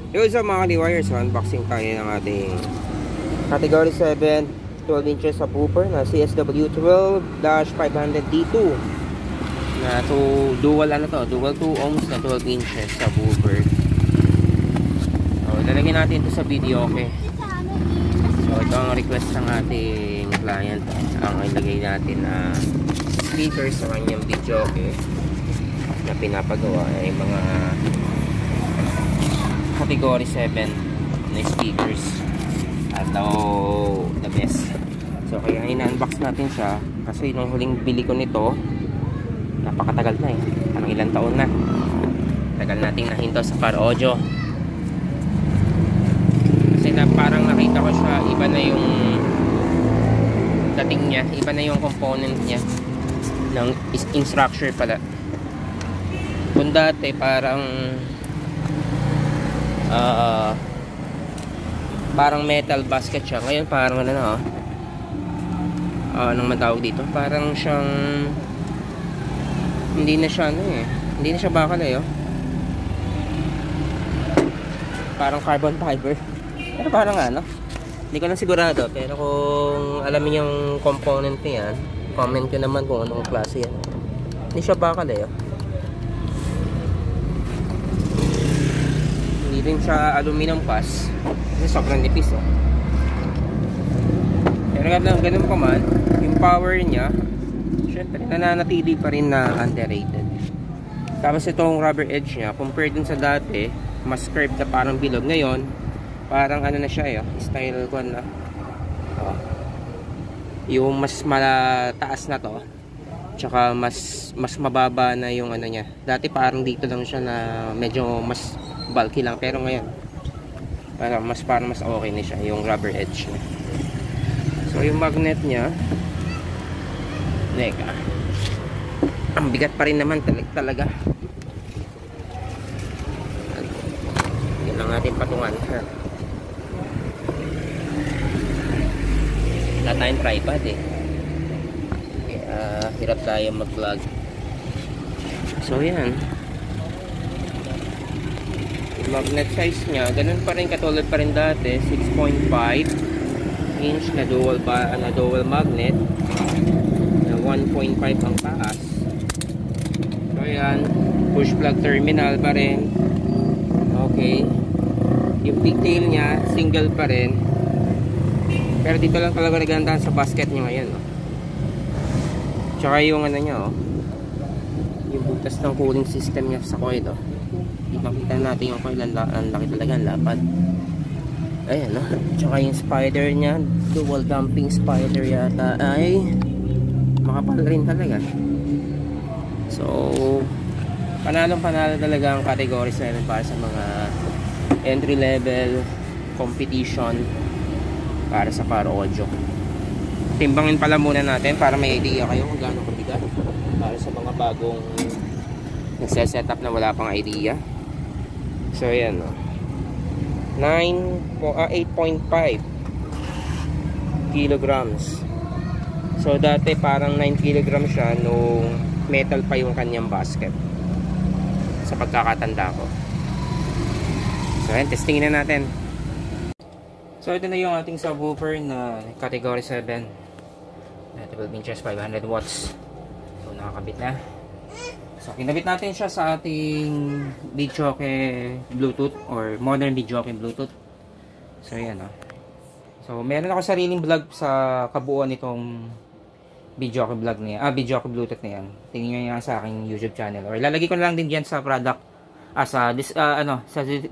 Yung sa mga kaliwires, unboxing tayo ng ating Category 7 12 inches subwoofer na CSW12-500D2 na dual 2 ohms na 12 inches subwoofer. So lalagyan natin ito sa video, okay. So ito ang request ng ating client, ang ilagay natin na speakers sa kanyang video, okay, na pinapagawa ay mga Category 7 na speakers at the best. So kaya ina-unbox natin siya kasi nung huling bili ko nito napakatagal na parang ilang taon na. Tagal nating nahinto sa Car Audio kasi parang nakita ko siya, iba na yung dating niya, iba na yung component niya ng in structure pala. Kung dati parang parang metal basket siya, ngayon parang ano na anong matawag dito, parang siyang hindi na siya hindi na siya bakal parang carbon fiber, pero parang hindi ko lang sigurado, pero kung alam niyo yung component niya, comment nyo naman kung anong klase yan. Hindi siya bakal hindi rin siya aluminum pass kasi sobrang nipis pero ganun pa man, yung power niya syempre nananatili pa rin na underrated. Tapos itong rubber edge niya compared dun sa dati, mas curved na parang bilog, ngayon parang na siya style ko na yung mas malataas na to, tsaka mas mababa na yung niya. Dati parang dito lang siya na medyo mas bulky lang, pero ngayon parang mas okay na siya yung rubber edge niya. So yung magnet niya, ang bigat pa rin naman talaga. Hindi lang natin patungan. Wala tayong tripod kaya hirap tayo mag-vlog. So yan, magnet size niya ganun pa rin, katulad pa rin dati, 6.5 inch na dual magnet na 1.5 ang taas. So yan, push plug terminal pa rin, okay. Yung pigtail niya single pa rin, pero dito lang talaga nagandahan sa basket niya ngayon tsaka yung niya yung butas ng cooling system niya sa coil ipakita natin yung coil, ang laki talaga, ang lapad. Ayan tsaka yung spider niya, dual damping spider yata, ay makapal rin talaga. So panalo talaga ang Category 7 para sa mga entry level competition para sa Car Audio. Timbangin pala muna natin para may idea kayo kung gaano kabigat para sa mga bagong nagse-setup na wala pang idea. So ayan 8.5 kilograms. So dati parang 9 kilograms siya nung metal pa yung kanyang basket sa pagkakatanda ko. So ayan, testingin na natin. So ito na yung ating subwoofer na Category 7 na 12 inches 500 watts. So nakakabit na. So kinabit natin siya sa ating videoke Bluetooth or modern videoke Bluetooth. So ayan So meron ako sariling vlog sa kabuuan nitong videoke vlog niya, videoke Bluetooth na yan. Tingnan niyo yan sa aking YouTube channel, or lalagay ko na lang din diyan sa product sa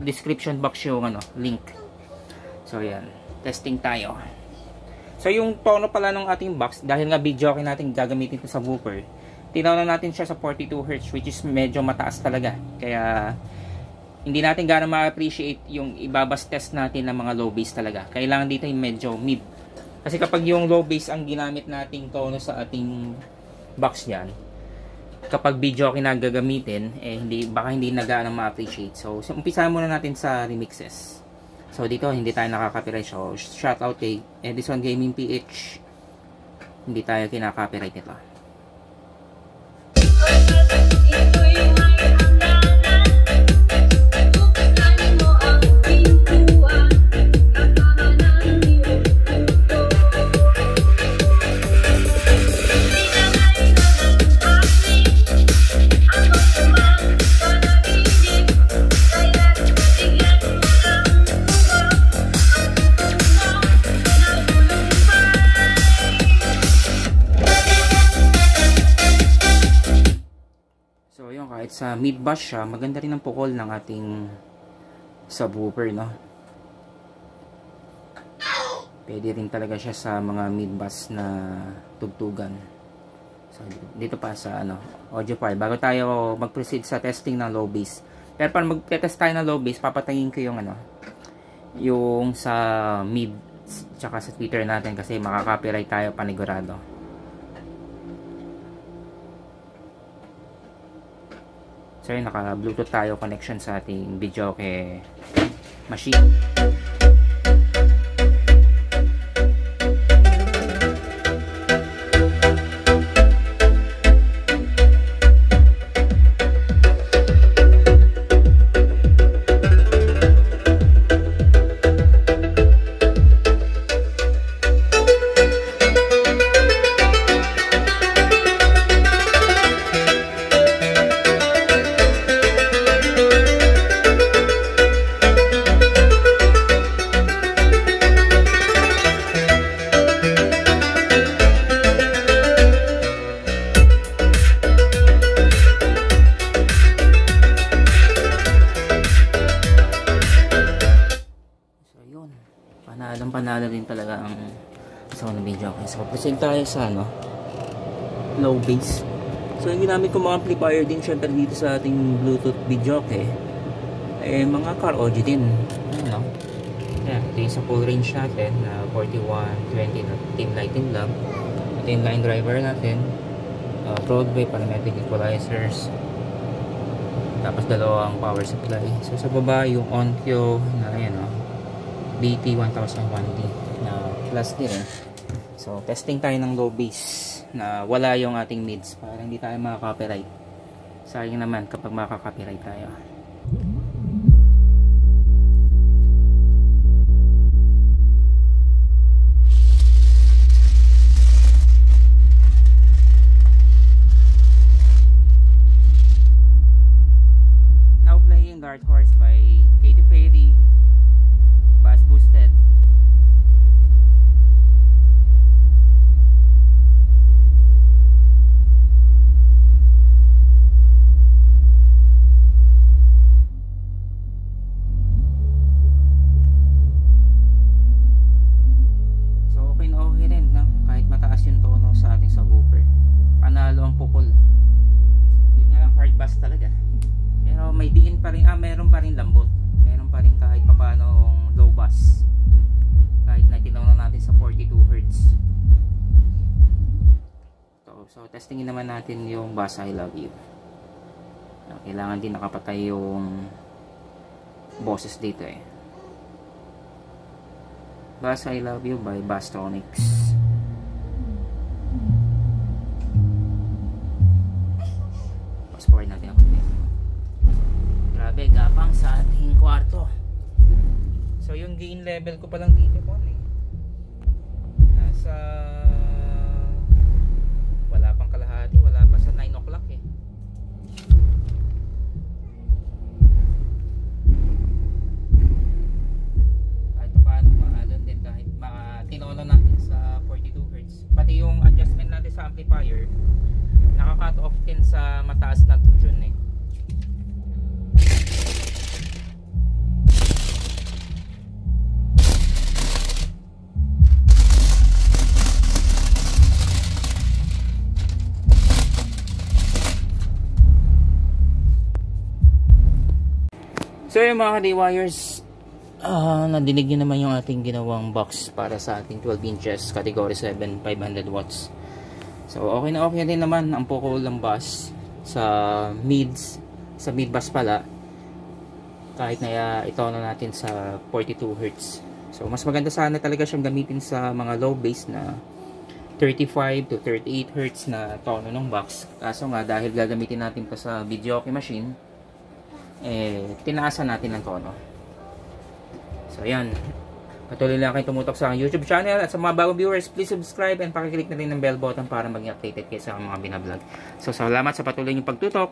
description box yung link. So yan, testing tayo. So yung tono pala ng ating box, dahil nga videoke natin gagamitin ito sa woofer, tinawag natin siya sa 42 Hz, which is medyo mataas talaga. Kaya hindi natin gano'ng ma-appreciate yung ibabas test natin ng mga low bass talaga. Kailangan dito yung medyo mid. Kasi kapag yung low bass ang ginamit nating tono sa ating box yan, kapag videoke na gagamitin, baka hindi na gano'ng ma-appreciate. So umpisahan muna natin sa remixes. So dito hindi tayo nakaka-copyright. So shout out kay Edison Gaming PH. Hindi tayo kinaka-copyright nito. Ito'y may handa na, tutuklanin mo ang sa mid bass siya, maganda rin ang pukol ng ating subwoofer, no? Pwede rin talaga siya sa mga mid bass na tugtugan. So, dito pa sa audio file. Bago tayo mag-proceed sa testing ng low bass. Pero para mag-test tayo ng low bass, papatayin ko yung yung sa mid tsaka sa tweeter natin kasi makaka-copyright tayo panigurado. So yun, naka-bluetooth tayo connection sa ating videoke machine. Panalo din talaga ang sound ng video. Okay, so proceed tayo sa low bass. So yung ginamit ko mga amplifier din syempre dito sa ating Bluetooth video, okay, mga car audio din, yeah, ito yung sa full range natin na 4120 na Team Lighting Lab. Ito yung line driver natin, Broadway parametric equalizers, tapos dalawang power supply. So sa baba yung OnCue na BT1001D na plus din. So testing tayo ng low bass na wala yung ating mids para hindi tayo makaka-copyright. Sayang naman kapag makaka-copyright tayo. Now playing Dark Horse by Katy Perry, bass boosted. So okay na okay rin, no? Kahit mataas yung tono sa ating subwoofer, panalo ang pukol. Yun nga lang, hard bass talaga. Pero may diin pa rin, meron pa rin lambot, meron pa rin kahit papaano low bass kahit na tinawag natin sa 42 Hz. So testingin naman natin yung bass I Love You. Kailangan din nakapatay yung boses dito Bass I Love You by Basstronics. Fast forward natin ako. Grabe, gapang sa ating kwarto. So yung gain level ko palang dito nasa wala pang kalahati, wala pa sa 9 o'clock kahit paano maadon din, kahit tinono natin sa 42 Hz. Pati yung adjustment natin sa amplifier nakaka-cut off din sa mataas na tune So yung mga ka-D-Wires, nadinig nyo naman yung ating ginawang box para sa ating 12 inches category 7 500 watts. So okay na okay din naman ang pukol ng bass sa mids, sa mid bass pala, kahit na itono natin sa 42 Hz. So mas maganda sana talaga siyang gamitin sa mga low bass na 35 to 38 Hz na tono ng box. Kaso nga dahil gagamitin natin pa sa videoke machine, tinaasan natin ang tono. So ayan, patuloy lang kayo tumutok sa aking YouTube channel, at sa mga bagong viewers, please subscribe and pakiclick na rin ng bell button para maging updated kayo sa mga binablog. So salamat sa patuloy niyong pagtutok.